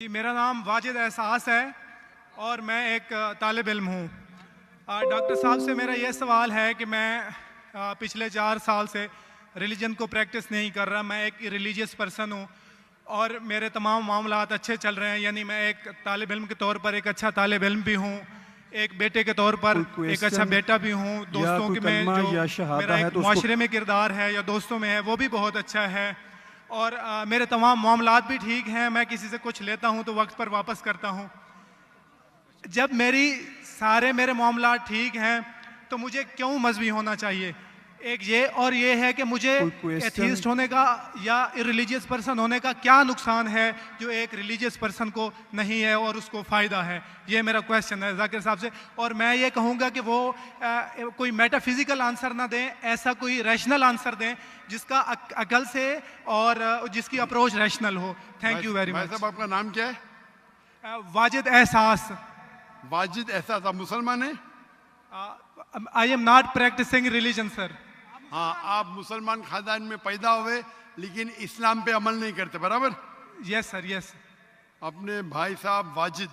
जी, मेरा नाम वाजिद एहसास है और मैं एक तालिब इल्म हूँ। डॉक्टर साहब से मेरा ये सवाल है कि मैं पिछले 4 साल से रिलीजन को प्रैक्टिस नहीं कर रहा। मैं एक रिलीजियस पर्सन हूँ और मेरे तमाम मामलात अच्छे चल रहे हैं। यानी मैं एक तालिब इल्म के तौर पर एक अच्छा तालिब इल्म भी हूँ, एक बेटे के तौर पर एक अच्छा बेटा भी हूँ। दोस्तों के में जो मेरा एक मुआशरे में किरदार है या दोस्तों में है वो भी बहुत अच्छा है और मेरे तमाम मामलात भी ठीक हैं। मैं किसी से कुछ लेता हूं तो वक्त पर वापस करता हूं। जब मेरे मामलात ठीक हैं तो मुझे क्यों मजहबी होना चाहिए? एक ये है कि मुझे एथीस्ट होने का या इररिलीजियस पर्सन होने का क्या नुकसान है जो एक रिलीजियस पर्सन को नहीं है और उसको फ़ायदा है? ये मेरा क्वेश्चन है जाकिर साहब से। और मैं ये कहूँगा कि वो कोई मेटाफिजिकल आंसर ना दें, ऐसा कोई रैशनल आंसर दें जिसका अकल से और जिसकी अप्रोच रैशनल हो। Thank you very much. साहब, आपका नाम क्या है? वाजिद एहसास। वाजिद एहसास। आप मुसलमान हैं? I am not practising religion sir. हाँ, आप मुसलमान खानदान में पैदा हुए लेकिन इस्लाम पे अमल नहीं करते, बराबर? Yes sir, yes. अपने भाई साहब वाजिद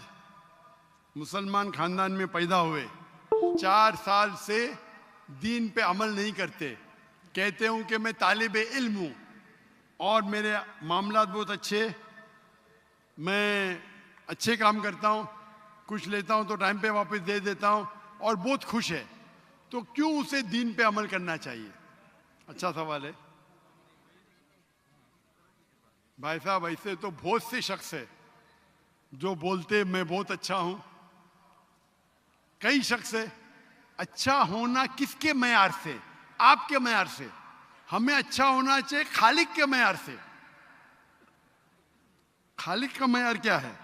मुसलमान खानदान में पैदा हुए, 4 साल से दीन पे अमल नहीं करते। कहते हूँ कि मैं तालिब इल्म हूँ और मेरे मामलात बहुत अच्छे, मैं अच्छे काम करता हूँ, कुछ लेता हूँ तो टाइम पे वापस दे देता हूँ और बहुत खुश है, तो क्यों उसे दीन पे अमल करना चाहिए? अच्छा सवाल है भाई साहब। ऐसे तो बहुत से शख्स है जो बोलते मैं बहुत अच्छा हूं। कई शख्स है। अच्छा होना किसके मैयार से? आपके मैयार से। हमें अच्छा होना चाहिए खालिक के मैयार से। खालिक का मैयार क्या है?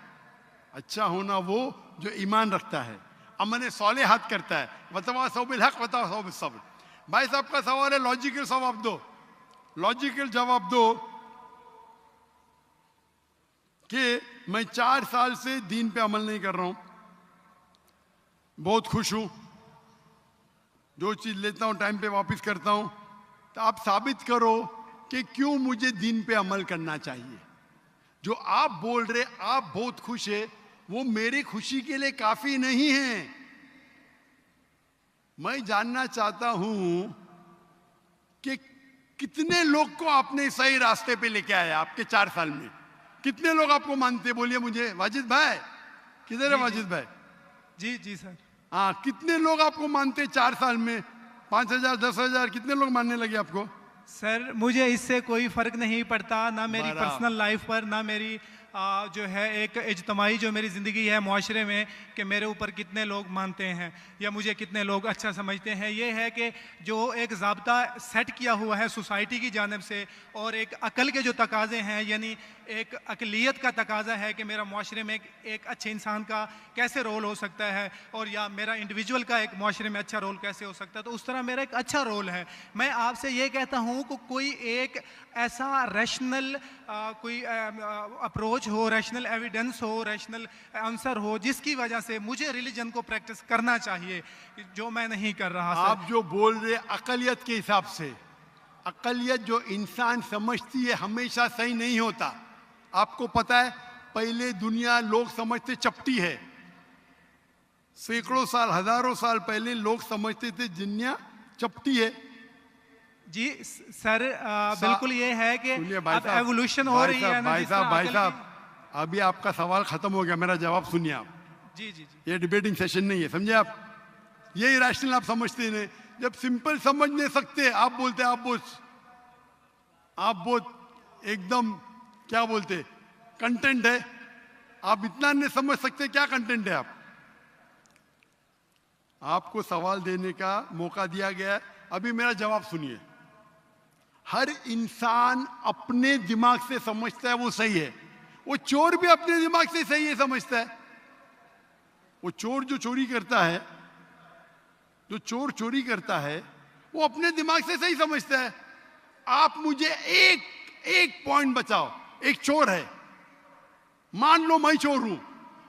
अच्छा होना वो जो ईमान रखता है, अमल सौलेहात करता है। वतवासौ बिल हक वतवासौ बिस सब्र। भाई साहब का सवाल है, लॉजिकल जवाब दो, लॉजिकल जवाब दो कि मैं 4 साल से दीन पे अमल नहीं कर रहा हूं, बहुत खुश हूं, जो चीज लेता हूं टाइम पे वापस करता हूं, तो आप साबित करो कि क्यों मुझे दीन पे अमल करना चाहिए। जो आप बोल रहे आप बहुत खुश है, वो मेरी खुशी के लिए काफी नहीं है। मैं जानना चाहता हूं कि कितने लोग को आपने सही रास्ते पे लेके आया आपके 4 साल में। कितने लोग आपको मानते? बोलिए मुझे। वाजिद भाई किधर है? वाजिद भाई जी जी सर। हाँ, कितने लोग आपको मानते 4 साल में? 5,000, 10,000, कितने लोग मानने लगे आपको? सर मुझे इससे कोई फर्क नहीं पड़ता, ना मेरी पर्सनल लाइफ पर, ना मेरी जो है एक इज्तमाही जो मेरी ज़िंदगी है मुआशरे में, कि मेरे ऊपर कितने लोग मानते हैं या मुझे कितने लोग अच्छा समझते हैं। ये है कि जो एक ज़ाब्ता सेट किया हुआ है सोसाइटी की जानिब से और एक अकल के जो तकाज़े हैं, यानी एक अकलियत का तकाज़ा है कि मेरा मुआशरे में एक अच्छे इंसान का कैसे रोल हो सकता है और या मेरा इंडिविजुअल का एक मुआशरे में अच्छा रोल कैसे हो सकता है, तो उस तरह मेरा एक अच्छा रोल है। मैं आपसे ये कहता हूँ कि कोई एक ऐसा रैशनल कोई अप्रोच हो, रैशनल एविडेंस हो, रैशनल आंसर हो जिसकी वजह से मुझे रिलीजन को प्रैक्टिस करना चाहिए, जो मैं नहीं कर रहा। आप जो बोल रहे अकलियत के हिसाब से, अकलियत जो इंसान समझती है हमेशा सही नहीं होता। आपको पता है, पहले दुनिया लोग समझते चपटी है। सैकड़ों साल, हजारों साल पहले लोग समझते थे दुनिया चपटी है। जी सर, बिल्कुल ये है कि अब एवोल्यूशन हो रही है ना। भाई साहब अभी आपका सवाल खत्म हो गया, मेरा जवाब सुनिए आप। जी जी जी। ये डिबेटिंग सेशन नहीं है, समझे आप? ये रैशनल आप समझते नहीं। जब सिंपल समझ नहीं सकते आप बोलते आप बहुत एकदम क्या बोलते कंटेंट है। आप इतना नहीं समझ सकते क्या कंटेंट है। आपको सवाल देने का मौका दिया गया है, अभी मेरा जवाब सुनिए। हर इंसान अपने दिमाग से समझता है वो सही है। वो चोर भी अपने दिमाग से सही है समझता है। वो चोर जो चोरी करता है, वो अपने दिमाग से सही समझता है। आप मुझे एक पॉइंट बताओ। एक चोर है, मान लो मैं चोर हूं,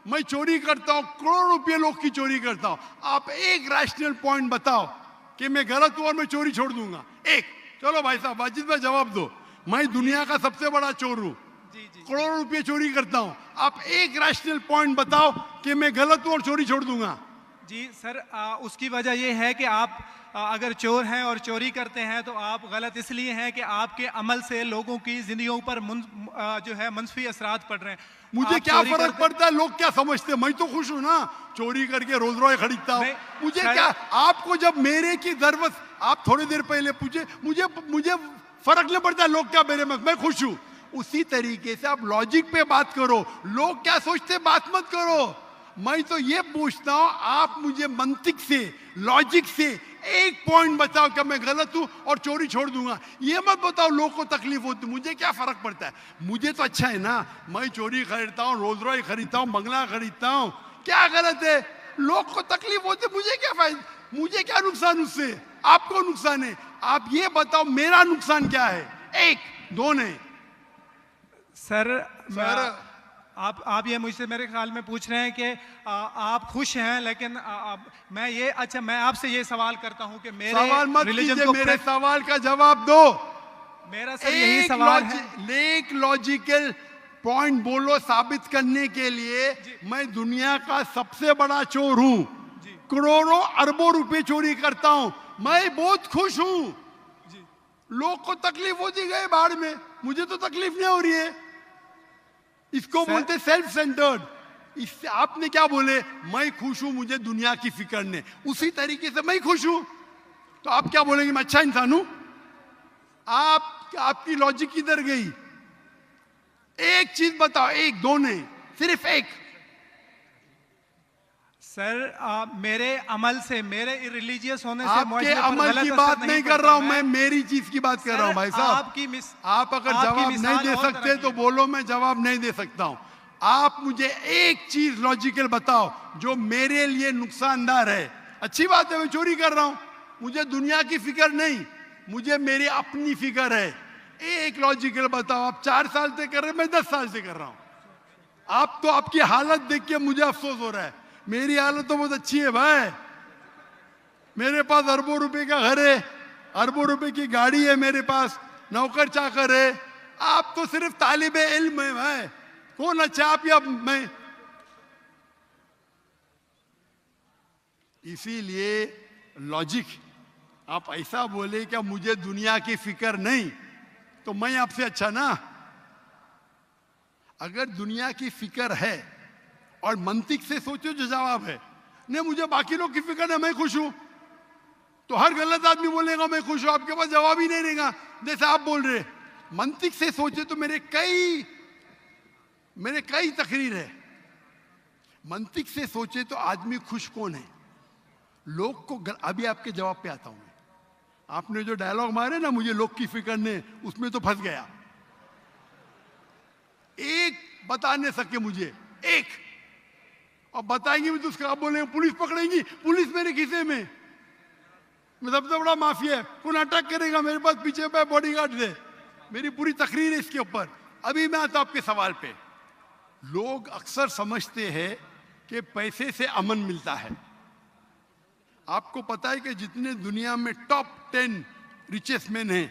मैं चोरी करता हूं, करोड़ों रुपए लोग की चोरी करता हूं। आप एक रैशनल पॉइंट बताओ कि मैं गलत हूं और मैं चोरी छोड़ दूंगा। एक। चलो भाई साहब, वाजिद भाई जवाब दो। मैं दुनिया का सबसे बड़ा चोर हूं, जी, जी। करोड़ों रुपए चोरी करता हूं। आप एक रैशनल पॉइंट बताओ कि मैं गलत हूं और चोरी छोड़ दूंगा। जी सर, उसकी वजह ये है कि आप अगर चोर हैं और चोरी करते हैं तो आप गलत इसलिए हैं कि आपके अमल से लोगों की जिंदगियों पर जो है मंफी असरात पड़ रहे हैं। मुझे आप क्या चोरी फर्क करते- पड़ता है लोग क्या समझते हैं, मैं तो खुश हूं ना, चोरी करके रोज रॉय खरीदता हूं। नहीं, मुझे सर- क्या, आपको जब मेरे की जरूरत, आप थोड़ी देर पहले पूछे, मुझे मुझे फर्क नहीं पड़ता लोग क्या मेरे में, मैं खुश हूं। उसी तरीके से आप लॉजिक पे बात करो, लोग क्या सोचते बात मत करो। मैं तो ये पूछता हूं, आप मुझे मंतिक से, लॉजिक से एक पॉइंट बताओ कि मैं गलत हूं और चोरी छोड़ दूंगा। ये मत बताओ लोग को तकलीफ होती, मुझे क्या फर्क पड़ता है, मुझे तो अच्छा है ना। मैं चोरी खरीदता हूं, रोज रॉय खरीदता हूं, बंगला खरीदता हूं, क्या गलत है? लोग को तकलीफ होती, मुझे क्या फायदा, मुझे क्या नुकसान उससे, आपको नुकसान है। आप ये बताओ मेरा नुकसान क्या है, एक दो नहीं। सर, सर, आप ये मुझसे मेरे ख्याल में पूछ रहे हैं कि आप खुश हैं, लेकिन मैं ये, अच्छा मैं आपसे ये सवाल करता हूं कि मेरे सवाल मत रिलीजन कीजिए, को मेरे सवाल का जवाब दो। मेरा सर यही सवाल है। एक लॉजिकल पॉइंट बोलो साबित करने के लिए। मैं दुनिया का सबसे बड़ा चोर हूं, करोड़ों अरबों रुपए चोरी करता हूं, मैं बहुत खुश हूं। लोग को तकलीफ होती गए बाढ़ में, मुझे तो तकलीफ नहीं हो रही है। इसको बोलते सेल्फ सेंटर्ड। इससे आपने क्या बोले, मैं खुश हूं, मुझे दुनिया की फिक्र नहीं, उसी तरीके से मैं खुश हूं, तो आप क्या बोलेंगे मैं अच्छा इंसान हूं? आपकी लॉजिक किधर गई? एक चीज बताओ, एक दो नहीं, सिर्फ एक। सर, मेरे अमल से, मेरे रिलीजियस होने से आपके मुआशरे पर अमल गलत की असर बात नहीं कर पड़ता। रहा हूं मैं, मेरी चीज की बात कर रहा हूं भाई साहब। आप अगर आपकी जवाब नहीं मिसाल दे और सकते तरह की तो है। बोलो, मैं जवाब नहीं दे सकता हूं। आप मुझे एक चीज लॉजिकल बताओ जो मेरे लिए नुकसानदार है। अच्छी बात है, मैं चोरी कर रहा हूं, मुझे दुनिया की फिक्र नहीं, मुझे मेरी अपनी फिक्र है। एक लॉजिकल बताओ। आप 4 साल से कर रहे हैं, मैं 10 साल से कर रहा हूं। आप तो, आपकी हालत देख के मुझे अफसोस हो रहा है, मेरी हालत तो बहुत अच्छी है भाई। मेरे पास अरबों रुपए का घर है, अरबों रुपए की गाड़ी है मेरे पास, नौकर चाकर है। आप तो सिर्फ तालिबे इल्म है भाई, कौन अच्छा आप या मैं? इसीलिए लॉजिक, आप ऐसा बोले क्या मुझे दुनिया की फिक्र नहीं, तो मैं आपसे अच्छा ना। अगर दुनिया की फिक्र है और मंतिक से सोचो जो जवाब है, नहीं मुझे बाकी लोग की फिक्र है, मैं खुश हूं, तो हर गलत आदमी बोलेगा मैं खुश हूं, आपके पास जवाब ही नहीं रहेगा जैसे आप बोल रहे। मंतिक से सोचे तो मेरे कई तकरीर है। मंतिक से सोचे तो आदमी खुश कौन है? लोग को अभी आपके जवाब पे आता हूं मैं। आपने जो डायलॉग मारे ना, मुझे लोग की फिक्र नहीं, उसमें तो फंस गया। एक बता नहीं सके मुझे, एक, और बताएंगे भी तो उसका आप बोलेंगे पुलिस पकड़ेगी, पुलिस मेरे खीसे में, मैं सबसे बड़ा माफिया है, कौन अटैक करेगा, मेरे पास पीछे पे बॉडीगार्ड है। मेरी पूरी तकरीर है इसके ऊपर। अभी मैं आता हूं आपके सवाल पे। लोग अक्सर समझते हैं कि पैसे से अमन मिलता है। आपको पता है कि जितने दुनिया में टॉप 10 रिचेस्ट मैन हैं,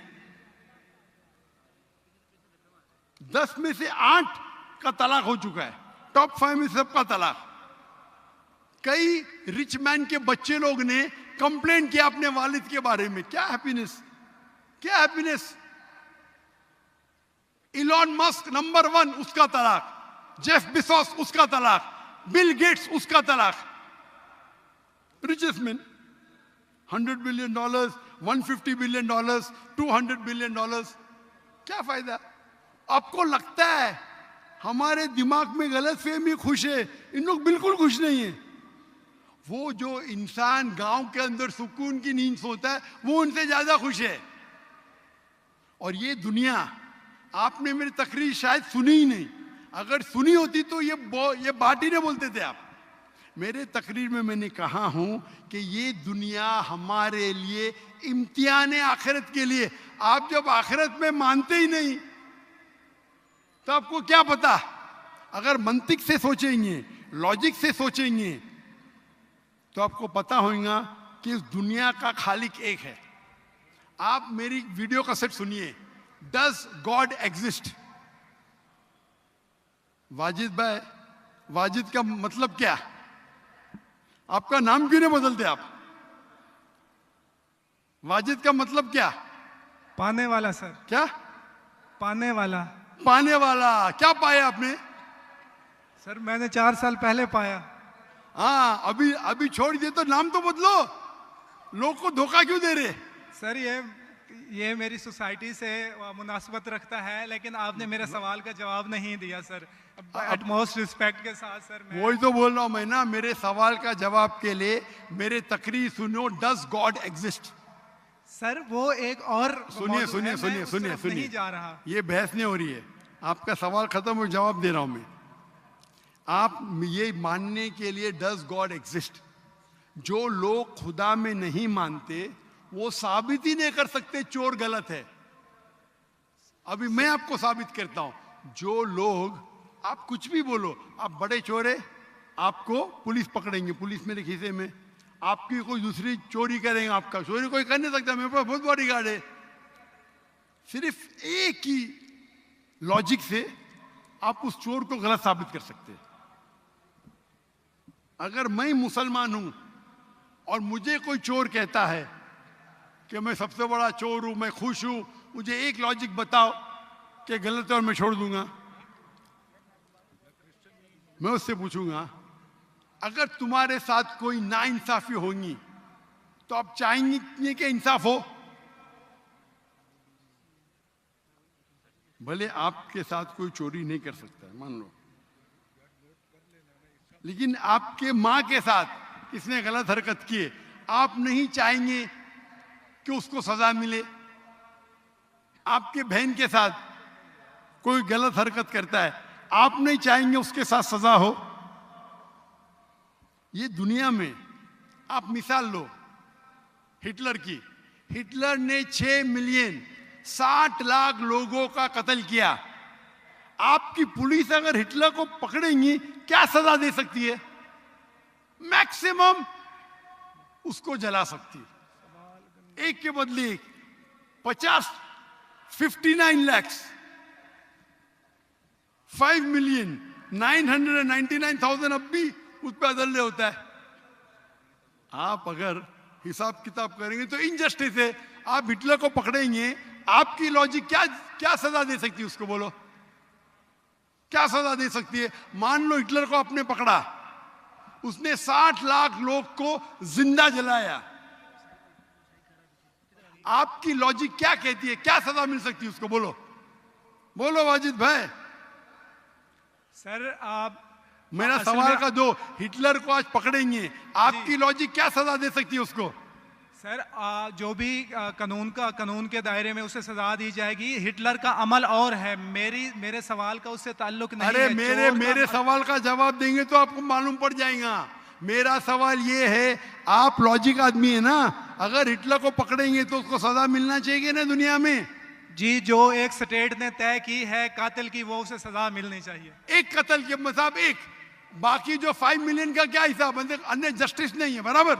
10 में से 8 का तलाक हो चुका है, टॉप 5 में सबका तलाक। कई रिच मैन के बच्चे लोग ने कंप्लेंट किया अपने वालिद के बारे में, क्या हैप्पीनेस, क्या हैप्पीनेस। इलॉन मस्क नंबर 1, उसका तलाक। जेफ बेजोस उसका तलाक। बिल गेट्स उसका तलाक। Richest man, $100 billion, $150 billion, $200 billion. क्या फायदा? आपको लगता है हमारे दिमाग में गलत फहमी, खुश है, इन लोग बिल्कुल खुश नहीं है। वो जो इंसान गांव के अंदर सुकून की नींद सोता है, वो उनसे ज्यादा खुश है। और ये दुनिया, आपने मेरी तकरीर शायद सुनी ही नहीं, अगर सुनी होती तो ये बात ही नहीं बोलते थे आप। मेरे तकरीर में मैंने कहा हूं कि ये दुनिया हमारे लिए इम्तिहान है आखिरत के लिए। आप जब आखिरत में मानते ही नहीं तो आपको क्या पता? अगर मंतिक से सोचेंगे, लॉजिक से सोचेंगे, तो आपको पता होगा कि इस दुनिया का खालिक एक है। आप मेरी वीडियो कैसेट सुनिए, डज गॉड एग्जिस्ट? वाजिद भाई, वाजिद का मतलब क्या? आपका नाम क्यों नहीं बदलते आप? वाजिद का मतलब क्या? पाने वाला सर, क्या? पाने वाला। पाने वाला। क्या पाया आपने? सर मैंने 4 साल पहले पाया। हाँ, अभी अभी छोड़ दिए तो नाम तो बदलो। लोग को धोखा क्यों दे रहे? सर ये मेरी सोसाइटी से मुनासबत रखता है, लेकिन आपने मेरे सवाल का जवाब नहीं दिया सर। एटमोस्ट रिस्पेक्ट के साथ सर, मैं वही तो बोल रहा हूं मैं ना, मेरे सवाल का जवाब के लिए मेरे तकरीर सुनो। Does God exist? सर वो एक और सुनिए मौजू है, सुनिए मैं सुनिए उस सुनिए तरफ सुनिए, नहीं जा रहा। ये बहस नहीं हो रही है। आपका सवाल खत्म हो, जवाब दे रहा हूं मैं। आप ये मानने के लिए डज गॉड एग्जिस्ट, जो लोग खुदा में नहीं मानते वो साबित ही नहीं कर सकते चोर गलत है। अभी मैं आपको साबित करता हूं। जो लोग, आप कुछ भी बोलो, आप बड़े चोर है, आपको पुलिस पकड़ेंगे, पुलिस मेरे खीसे में। आपकी कोई दूसरी चोरी करेंगे, आपका चोरी कोई कर नहीं सकता, मेरे पास बहुत बड़ी गार्ड है। सिर्फ एक ही लॉजिक से आप उस चोर को गलत साबित कर सकते हैं। अगर मैं मुसलमान हूं और मुझे कोई चोर कहता है कि मैं सबसे बड़ा चोर हूं, मैं खुश हूं, मुझे एक लॉजिक बताओ कि गलत है और मैं छोड़ दूंगा। मैं उससे पूछूंगा, अगर तुम्हारे साथ कोई नाइंसाफी होगी तो आप चाहेंगे कि इंसाफ हो? भले आपके साथ कोई चोरी नहीं कर सकता है, मान लो, लेकिन आपके मां के साथ इसने गलत हरकत की है, आप नहीं चाहेंगे कि उसको सजा मिले? आपके बहन के साथ कोई गलत हरकत करता है, आप नहीं चाहेंगे उसके साथ सजा हो? ये दुनिया में आप मिसाल लो हिटलर की। हिटलर ने 6 मिलियन 60 लाख लोगों का कत्ल किया। आपकी पुलिस अगर हिटलर को पकड़ेंगी क्या सजा दे सकती है? मैक्सिमम उसको जला सकती है। एक के बदले एक 59 लाख 5,999,000 अब भी उस पर अदल्य होता है। आप अगर हिसाब किताब करेंगे तो इनजस्टिस है। आप हिटलर को पकड़ेंगे, आपकी लॉजिक क्या सजा दे सकती है उसको? बोलो, क्या सजा दे सकती है? मान लो हिटलर को आपने पकड़ा, उसने 60 लाख लोग को जिंदा जलाया, आपकी लॉजिक क्या कहती है? क्या सजा मिल सकती है उसको? बोलो बोलो वाजिद भाई। सर आप मेरा असल सवाल में- का दो, हिटलर को आज पकड़ेंगे, आपकी लॉजिक क्या सजा दे सकती है उसको? सर जो भी कानून के दायरे में उसे सजा दी जाएगी। हिटलर का अमल और है, मेरे सवाल का उससे ताल्लुक नहीं अरे है। मेरे सवाल का जवाब देंगे तो आपको मालूम पड़ जाएगा। मेरा सवाल ये है, आप लॉजिक आदमी है ना, अगर हिटलर को पकड़ेंगे तो उसको सजा मिलना चाहिए ना दुनिया में? जी, जो एक स्टेट ने तय की है कातिल की, वो उसे सजा मिलनी चाहिए। एक कत्ल के मतलब एक, बाकी जो 5 मिलियन का क्या हिसाब? अन्य जस्टिस नहीं है, बराबर?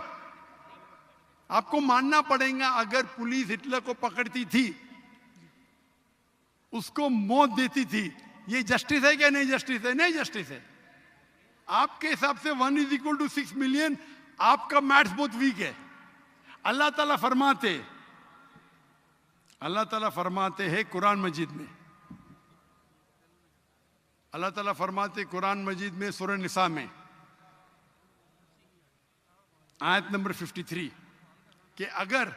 आपको मानना पड़ेगा, अगर पुलिस हिटलर को पकड़ती थी, उसको मौत देती थी, ये जस्टिस है क्या? नहीं जस्टिस है, नहीं जस्टिस है। आपके हिसाब से 1 = 6 मिलियन, आपका मैथ्स बहुत वीक है। अल्लाह ताला फरमाते हैं कुरान मजीद में, अल्लाह ताला फरमाते कुरान मजीद में सूरह निसा में आयत नंबर 53 कि अगर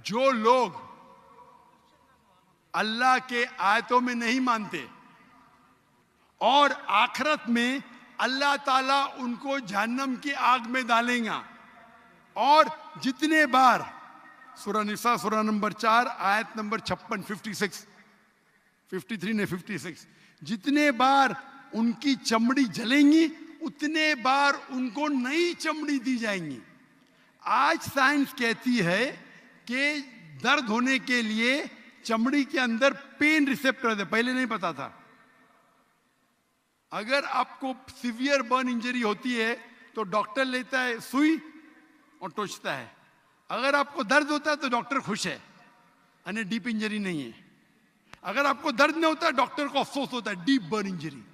जो लोग अल्लाह के आयतों में नहीं मानते और आखिरत में अल्लाह ताला उनको जहन्नम की आग में डालेगा, और जितने बार, सूरह निसा सूरह नंबर 4 आयत नंबर 56 53 ने 56, जितने बार उनकी चमड़ी जलेंगी उतने बार उनको नई चमड़ी दी जाएंगी। आज साइंस कहती है कि दर्द होने के लिए चमड़ी के अंदर पेन रिसेप्टर है, पहले नहीं पता था। अगर आपको सीवियर बर्न इंजरी होती है तो डॉक्टर लेता है सुई और टोचता है। अगर आपको दर्द होता है तो डॉक्टर खुश है, यानी डीप इंजरी नहीं है। अगर आपको दर्द नहीं होता है डॉक्टर को अफसोस होता है, डीप बर्न इंजरी।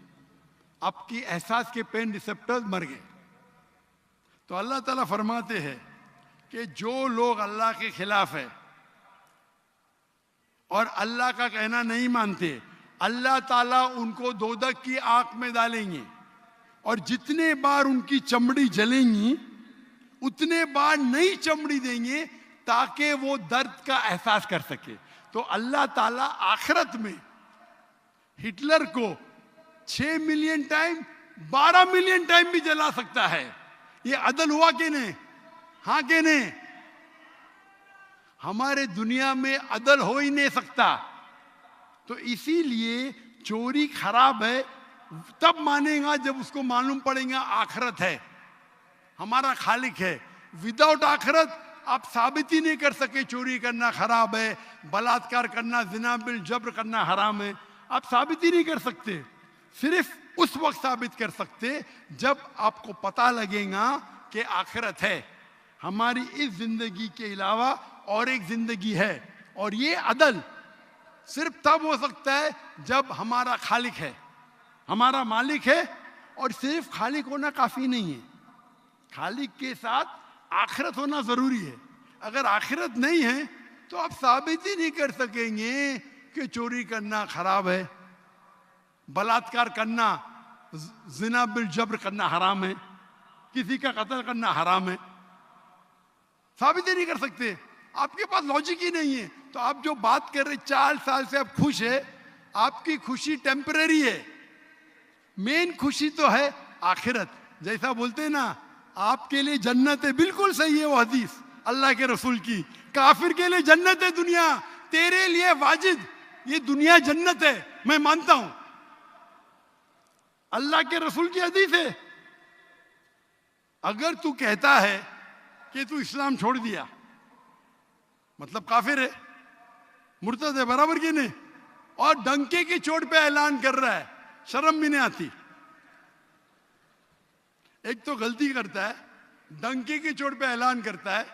आपकी एहसास के पेन रिसेप्टर्स मर गए। तो अल्लाह ताला फरमाते हैं कि जो लोग अल्लाह के खिलाफ है और अल्लाह का कहना नहीं मानते, अल्लाह ताला उनको दोजख की आग में डालेंगे और जितने बार उनकी चमड़ी जलेंगी उतने बार नई चमड़ी देंगे ताकि वो दर्द का एहसास कर सके। तो अल्लाह ताला आखिरत में हिटलर को 6 मिलियन टाइम 12 मिलियन टाइम भी जला सकता है। ये अदल हुआ कि नहीं? हाँ कि नहीं? हमारे दुनिया में अदल हो ही नहीं सकता। तो इसीलिए चोरी खराब है तब मानेगा जब उसको मालूम पड़ेगा आखिरत है, हमारा खालिक है। विदाउट आखिरत आप साबित ही नहीं कर सके चोरी करना खराब है, बलात्कार करना, जिना बिल जब्र करना हराम है। आप साबित ही नहीं कर सकते। सिर्फ उस वक्त साबित कर सकते जब आपको पता लगेगा कि आखिरत है, हमारी इस जिंदगी के अलावा और एक जिंदगी है। और ये अदल सिर्फ तब हो सकता है जब हमारा खालिक है, हमारा मालिक है। और सिर्फ खालिक होना काफी नहीं है, खालिक के साथ आखिरत होना जरूरी है। अगर आखिरत नहीं है तो आप साबित ही नहीं कर सकेंगे कि चोरी करना खराब है, बलात्कार करना, जिना बिल जब्र करना हराम है, किसी का कत्ल करना हराम है। साबित ही नहीं कर सकते, आपके पास लॉजिक ही नहीं है। तो आप जो बात कर रहे 4 साल से आप खुश है, आपकी खुशी टेम्पररी है। मेन खुशी तो है आखिरत। जैसा बोलते हैं ना, आपके लिए जन्नत है, बिल्कुल सही है वो हदीस अल्लाह के रसूल की। काफिर के लिए जन्नत है दुनिया, तेरे लिए वाजिद ये दुनिया जन्नत है, मैं मानता हूं। अल्लाह के रसूल की हदीस है। अगर तू कहता है कि तू इस्लाम छोड़ दिया मतलब काफिर है, मुर्तद है, बराबर की नहीं? और डंके की चोट पे ऐलान कर रहा है, शर्म भी नहीं आती। एक तो गलती करता है, डंके की चोट पे ऐलान करता है।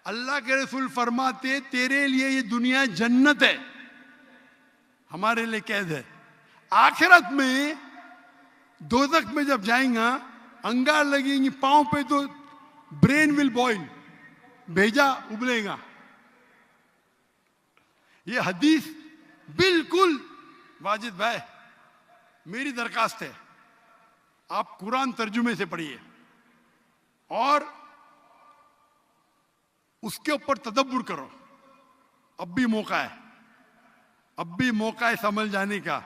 अल्लाह के रसूल फरमाते तेरे लिए ये दुनिया जन्नत है, हमारे लिए कैद है। आखिरत में दोजख में जब जाएगा, अंगार लगेंगी पांव पे तो ब्रेन विल बॉइल, भेजा उबलेगा। ये हदीस बिल्कुल वाजिद भाई, मेरी दरखास्त है आप कुरान तर्जुमे से पढ़िए और उसके ऊपर तदब्बुर करो। अब भी मौका है, अब भी मौका है समझ जाने का।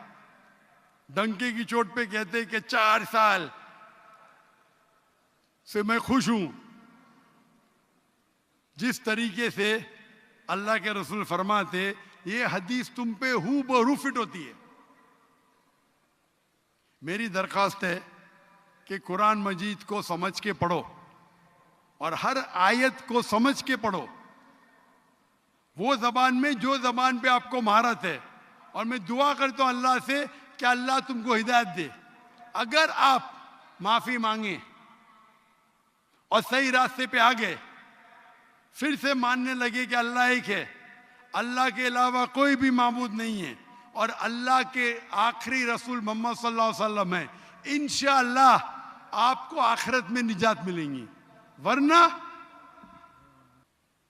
डंके की चोट पे कहते कि 4 साल से मैं खुश हूं। जिस तरीके से अल्लाह के रसूल फरमाते, ये हदीस तुम पे हूबहू फिट होती है। मेरी दरखास्त है कि कुरान मजीद को समझ के पढ़ो और हर आयत को समझ के पढ़ो, वो जबान में जो जबान पे आपको महारत है। और मैं दुआ करता हूं अल्लाह से कि अल्लाह तुमको हिदायत दे। अगर आप माफी मांगे और सही रास्ते पे आ गए, फिर से मानने लगे कि अल्लाह एक है, अल्लाह के अलावा कोई भी माबूद नहीं है और अल्लाह के आखिरी रसूल मोहम्मद सल्लल्लाहु अलैहि वसल्लम है, इंशाअल्लाह आपको आखिरत में निजात मिलेंगी, वरना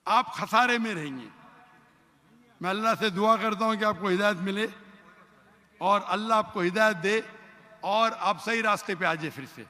आप खसारे में रहेंगे। मैं अल्लाह से दुआ करता हूं कि आपको हिदायत मिले और अल्लाह आपको हिदायत दे और आप सही रास्ते पे आ जाए फिर से।